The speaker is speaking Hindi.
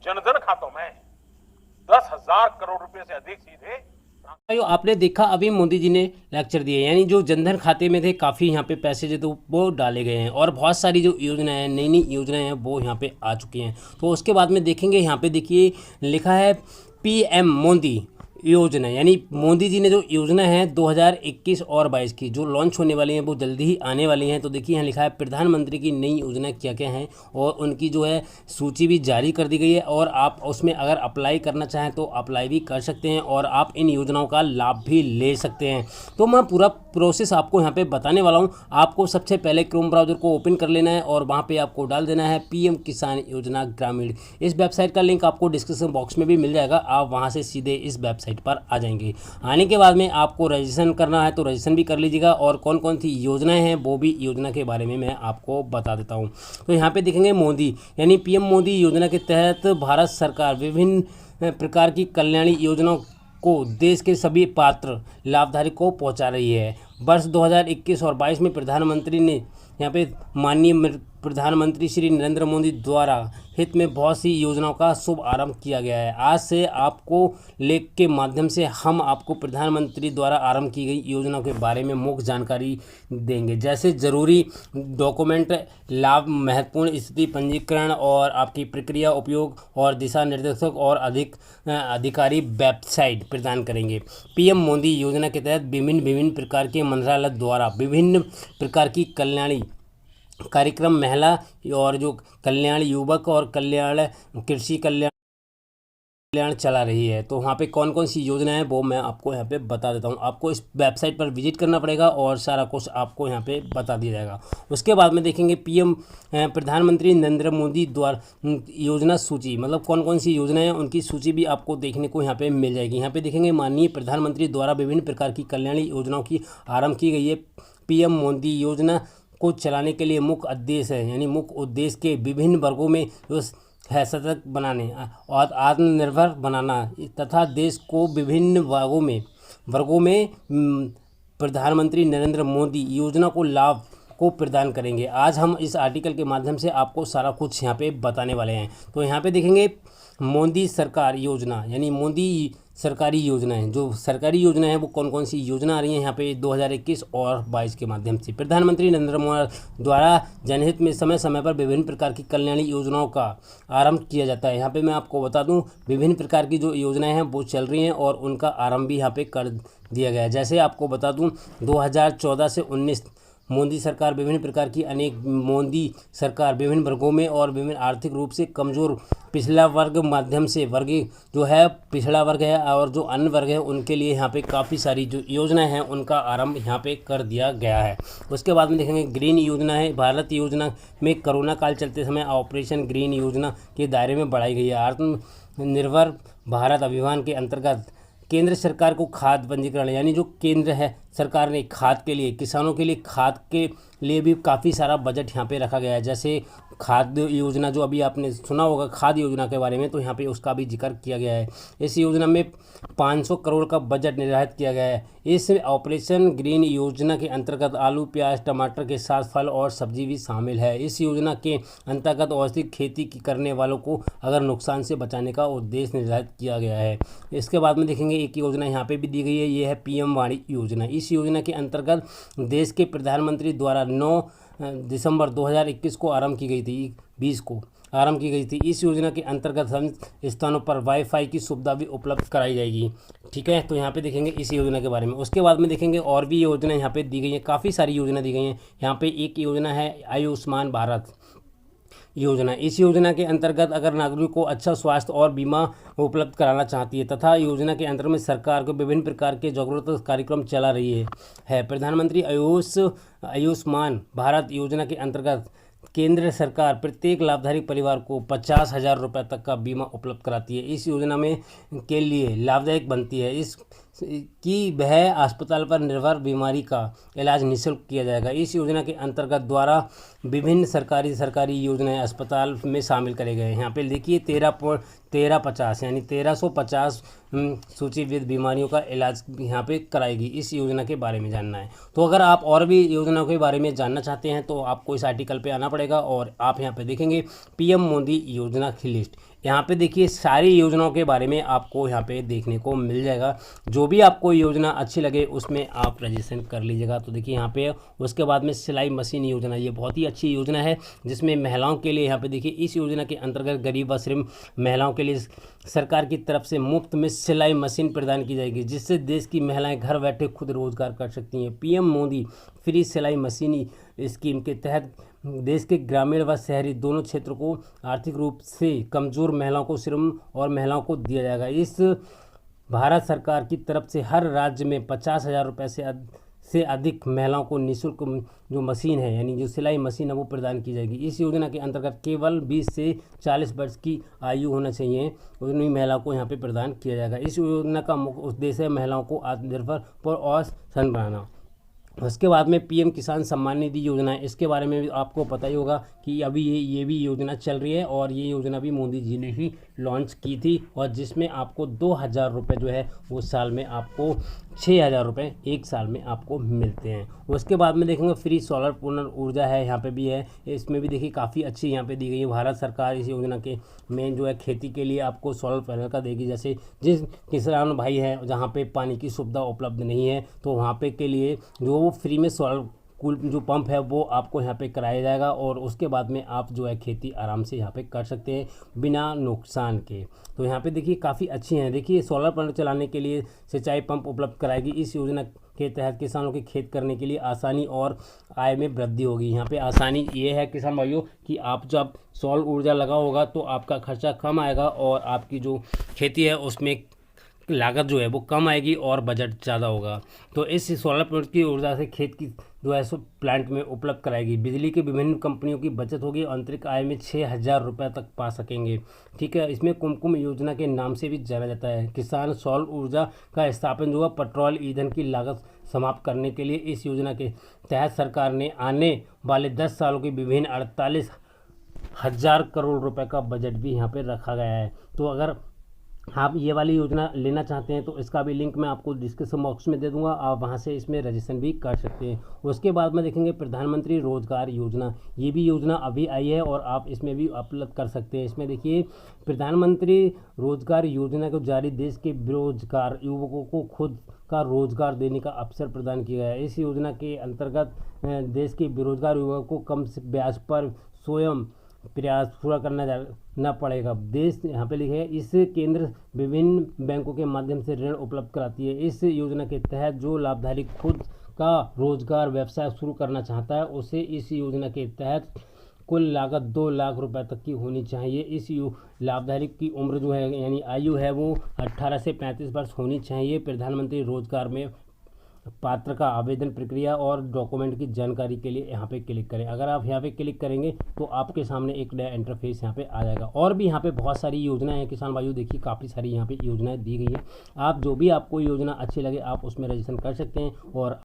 जनधन खातों में 10,000 करोड़ रुपए से अधिक सीधे। भाइयों आपने देखा अभी मोदी जी ने लेक्चर दिए, यानी जो जनधन खाते में थे काफ़ी यहाँ पे पैसे जो तो वो डाले गए हैं और बहुत सारी जो योजनाएं हैं, नई नई योजनाएं हैं वो यहाँ पे आ चुकी हैं। तो उसके बाद में देखेंगे यहाँ पे देखिए लिखा है पीएम मोदी योजना, यानी मोदी जी ने जो योजना है 2021 और 22 की जो लॉन्च होने वाली हैं वो जल्दी ही आने वाली हैं। तो देखिए यहाँ लिखा है प्रधानमंत्री की नई योजना क्या क्या हैं और उनकी जो है सूची भी जारी कर दी गई है और आप उसमें अगर अप्लाई करना चाहें तो अप्लाई भी कर सकते हैं और आप इन योजनाओं का लाभ भी ले सकते हैं। तो मैं पूरा प्रोसेस आपको यहाँ पे बताने वाला हूँ। आपको सबसे पहले क्रोम ब्राउज़र को ओपन कर लेना है और वहाँ पे आपको डाल देना है पीएम किसान योजना ग्रामीण। इस वेबसाइट का लिंक आपको डिस्क्रिप्शन बॉक्स में भी मिल जाएगा, आप वहाँ से सीधे इस वेबसाइट पर आ जाएंगे। आने के बाद में आपको रजिस्ट्रेशन करना है तो रजिस्ट्रेशन भी कर लीजिएगा और कौन कौन सी योजनाएं हैं वो भी योजना के बारे में मैं आपको बता देता हूँ। तो यहाँ पे देखेंगे मोदी यानी पीएम मोदी योजना के तहत भारत सरकार विभिन्न प्रकार की कल्याणी योजनाओं को देश के सभी पात्र लाभधारी को पहुंचा रही है। वर्ष 2021 और 22 में प्रधानमंत्री ने यहाँ पे माननीय प्रधानमंत्री श्री नरेंद्र मोदी द्वारा हित में बहुत सी योजनाओं का शुभ आरंभ किया गया है। आज से आपको लेख के माध्यम से हम आपको प्रधानमंत्री द्वारा आरंभ की गई योजनाओं के बारे में मुख्य जानकारी देंगे, जैसे जरूरी डॉक्यूमेंट, लाभ, महत्वपूर्ण स्थिति, पंजीकरण और आपकी प्रक्रिया, उपयोग और दिशा निर्देशक और अधिकारी वेबसाइट प्रदान करेंगे। पीएम मोदी योजना के तहत विभिन्न प्रकार के मंत्रालय द्वारा विभिन्न प्रकार की कल्याणी कार्यक्रम, महिला और जो कल्याण, युवक और कल्याण, कृषि कल्याण चला रही है। तो वहाँ पे कौन कौन सी योजना है वो मैं आपको यहाँ पे बता देता हूँ। आपको इस वेबसाइट पर विजिट करना पड़ेगा और सारा कुछ आपको यहाँ पे बता दिया जाएगा। उसके बाद में देखेंगे पीएम प्रधानमंत्री नरेंद्र मोदी द्वारा योजना सूची, मतलब कौन कौन सी योजनाएं हैं उनकी सूची भी आपको देखने को यहाँ पे मिल जाएगी। यहाँ पे देखेंगे माननीय प्रधानमंत्री द्वारा विभिन्न प्रकार की कल्याणी योजनाओं की आरंभ की गई है। पीएम मोदी योजना को चलाने के लिए मुख्य उद्देश्य है, यानी मुख्य उद्देश्य के विभिन्न वर्गों में जो है सतत बनाने और आत्मनिर्भर बनाना तथा देश को विभिन्न वर्गों में प्रधानमंत्री नरेंद्र मोदी योजना को लाभ को प्रदान करेंगे। आज हम इस आर्टिकल के माध्यम से आपको सारा कुछ यहाँ पे बताने वाले हैं। तो यहाँ पे देखेंगे मोदी सरकार योजना, यानी मोदी सरकारी योजनाएं, जो सरकारी योजना है वो कौन कौन सी योजना आ रही हैं यहाँ पे 2021 और 22 के माध्यम से। प्रधानमंत्री नरेंद्र मोदी द्वारा जनहित में समय समय पर विभिन्न प्रकार की कल्याणी योजनाओं का आरंभ किया जाता है। यहाँ पे मैं आपको बता दूं विभिन्न प्रकार की जो योजनाएं हैं वो चल रही हैं और उनका आरंभ भी यहाँ पे कर दिया गया है। जैसे आपको बता दूँ 2014 से 19 मोदी सरकार विभिन्न प्रकार की मोदी सरकार विभिन्न वर्गों में और विभिन्न आर्थिक रूप से कमज़ोर पिछड़ा वर्ग माध्यम से वर्ग जो है पिछड़ा वर्ग है और जो अन्य वर्ग है उनके लिए यहाँ पे काफ़ी सारी जो योजनाएं हैं उनका आरंभ यहाँ पे कर दिया गया है। उसके बाद में देखेंगे ग्रीन योजना है। भारत योजना में कोरोना काल चलते समय ऑपरेशन ग्रीन योजना के दायरे में बढ़ाई गई है। आत्मनिर्भर भारत अभियान के अंतर्गत केंद्र सरकार को खाद पंजीकरण, यानी जो केंद्र है सरकार ने खाद के लिए, किसानों के लिए खाद के लिए भी काफ़ी सारा बजट यहाँ पे रखा गया है। जैसे खाद्य योजना जो अभी आपने सुना होगा खाद्य योजना के बारे में, तो यहाँ पे उसका भी जिक्र किया गया है। इस योजना में 500 करोड़ का बजट निर्धारित किया गया है। इस ऑपरेशन ग्रीन योजना के अंतर्गत आलू, प्याज, टमाटर के साथ फल और सब्जी भी शामिल है। इस योजना के अंतर्गत औषधि खेती करने वालों को अगर नुकसान से बचाने का उद्देश्य निर्धारित किया गया है। इसके बाद में देखेंगे एक योजना यहाँ पे भी दी गई है, ये है पीएम वाणी योजना। इस योजना के अंतर्गत देश के प्रधानमंत्री द्वारा 9 दिसंबर 2021 को आरंभ की गई थी, 20 को आरंभ की गई थी। इस योजना के अंतर्गत सभी स्थानों पर वाईफाई की सुविधा भी उपलब्ध कराई जाएगी। ठीक है, तो यहाँ पे देखेंगे इस योजना के बारे में। उसके बाद में देखेंगे और भी योजना यहाँ पे दी गई है, काफ़ी सारी योजना दी गई हैं। यहाँ पे एक योजना है आयुष्मान भारत योजना। इस योजना के अंतर्गत अगर नागरिक को अच्छा स्वास्थ्य और बीमा उपलब्ध कराना चाहती है तथा योजना के अंतर्गत सरकार को विभिन्न प्रकार के जागरूकता कार्यक्रम चला रही है। प्रधानमंत्री आयुष्मान भारत योजना के अंतर्गत केंद्र सरकार प्रत्येक लाभधारी परिवार को 50,000 रुपये तक का बीमा उपलब्ध कराती है। इस योजना में के लिए लाभदायक बनती है इस कि वह अस्पताल पर निर्भर बीमारी का इलाज निःशुल्क किया जाएगा। इस योजना के अंतर्गत द्वारा विभिन्न सरकारी योजनाएं अस्पताल में शामिल करे गए हैं। यहाँ पे देखिए 1350 यानी 1350 सूचीबद्ध बीमारियों का इलाज यहाँ पे कराएगी। इस योजना के बारे में जानना है तो अगर आप और भी योजनाओं के बारे में जानना चाहते हैं तो आपको इस आर्टिकल पे आना पड़ेगा और आप यहाँ पे देखेंगे पीएम मोदी योजना की लिस्ट। यहाँ पे देखिए सारी योजनाओं के बारे में आपको यहाँ पे देखने को मिल जाएगा। जो भी आपको योजना अच्छी लगे उसमें आप रजिस्ट्रेशन कर लीजिएगा। तो देखिए यहाँ पे उसके बाद में सिलाई मशीन योजना, ये बहुत ही अच्छी योजना है जिसमें महिलाओं के लिए यहाँ पे देखिए इस योजना के अंतर्गत गरीब व श्रम महिलाओं के लिए सरकार की तरफ से मुफ्त में सिलाई मशीन प्रदान की जाएगी, जिससे देश की महिलाएँ घर बैठे खुद रोजगार कर सकती हैं। पीएम मोदी फ्री सिलाई मशीन स्कीम के तहत देश के ग्रामीण व शहरी दोनों क्षेत्रों को आर्थिक रूप से कमज़ोर महिलाओं को श्रम और महिलाओं को दिया जाएगा। इस भारत सरकार की तरफ से हर राज्य में 50,000 रुपये से अधिक महिलाओं को निःशुल्क जो मशीन है यानी जो सिलाई मशीन है वो प्रदान की जाएगी। इस योजना के अंतर्गत केवल 20 से 40 वर्ष की आयु होना चाहिए, उन्हीं महिलाओं को यहाँ पे प्रदान किया जाएगा। इस योजना का मुख्य उद्देश्य है महिलाओं को आत्मनिर्भर और स्वनिर्भर बनाना। उसके बाद में पीएम किसान सम्मान निधि योजना है, इसके बारे में भी आपको पता ही होगा कि अभी ये भी योजना चल रही है और ये योजना भी मोदी जी ने ही लॉन्च की थी, और जिसमें आपको 2,000 रुपये जो है वो साल में आपको 6,000 रुपये एक साल में आपको मिलते हैं। उसके बाद में देखेंगे फ्री सोलर पूर्ण ऊर्जा है, यहाँ पे भी है, इसमें भी देखिए काफ़ी अच्छी यहाँ पे दी गई है। भारत सरकार इस योजना के में जो है खेती के लिए आपको सोलर पैनल का देगी। जैसे जिस किसान भाई हैं जहाँ पे पानी की सुविधा उपलब्ध नहीं है तो वहाँ पे के लिए जो वो फ्री में सोलर कूल जो पंप है वो आपको यहाँ पे कराया जाएगा, और उसके बाद में आप जो है खेती आराम से यहाँ पे कर सकते हैं बिना नुकसान के। तो यहाँ पे देखिए काफ़ी अच्छी हैं। देखिए सोलर पैनल चलाने के लिए सिंचाई पंप उपलब्ध कराएगी। इस योजना के तहत किसानों की खेत करने के लिए आसानी और आय में वृद्धि होगी। यहाँ पे आसानी ये है किसान भाइयों कि आप जब सौर ऊर्जा लगा होगा तो आपका खर्चा कम आएगा और आपकी जो खेती है उसमें लागत जो है वो कम आएगी और बजट ज़्यादा होगा। तो इस सोलर प्लांट की ऊर्जा से खेत की जो है सो प्लांट में उपलब्ध कराएगी। बिजली की विभिन्न कंपनियों की बचत होगी, आंतरिक आय में 6,000 रुपये तक पा सकेंगे। ठीक है, इसमें कुमकुम योजना के नाम से भी जाना जाता है। किसान सौर ऊर्जा का स्थापन जो है पेट्रोल ईंधन की लागत समाप्त करने के लिए इस योजना के तहत सरकार ने आने वाले 10 सालों की विभिन्न 48,000 करोड़ रुपए का बजट भी यहाँ पर रखा गया है। तो अगर आप ये वाली योजना लेना चाहते हैं तो इसका भी लिंक मैं आपको डिस्क्रिप्शन बॉक्स में दे दूंगा, आप वहां से इसमें रजिस्ट्रेशन भी कर सकते हैं। उसके बाद में देखेंगे प्रधानमंत्री रोजगार योजना, ये भी योजना अभी आई है और आप इसमें भी अपलोड कर सकते हैं। इसमें देखिए प्रधानमंत्री रोजगार योजना को जारी देश के बेरोजगार युवकों को खुद का रोजगार देने का अवसर प्रदान किया गया है। इस योजना के अंतर्गत देश के बेरोजगार युवकों को कम ब्याज पर स्वयं प्रयास पूरा करना पड़ेगा। देश यहाँ पे लिखे है इस केंद्र विभिन्न बैंकों के माध्यम से ऋण उपलब्ध कराती है। इस योजना के तहत जो लाभधारी खुद का रोजगार व्यवसाय शुरू करना चाहता है उसे इस योजना के तहत कुल लागत 2 लाख रुपए तक की होनी चाहिए। इस लाभधारी की उम्र जो है यानी आयु है वो 18 से 35 वर्ष होनी चाहिए। प्रधानमंत्री रोजगार में पात्र का आवेदन प्रक्रिया और डॉक्यूमेंट की जानकारी के लिए यहाँ पे क्लिक करें। अगर आप यहाँ पे क्लिक करेंगे तो आपके सामने एक नया इंटरफेस यहाँ पे आ जाएगा। और भी यहाँ पे बहुत सारी योजनाएं हैं किसान भाइयों, देखिए काफ़ी सारी यहाँ पे योजनाएं दी गई हैं। आप जो भी आपको योजना अच्छी लगे आप उसमें रजिस्ट्रेशन कर सकते हैं और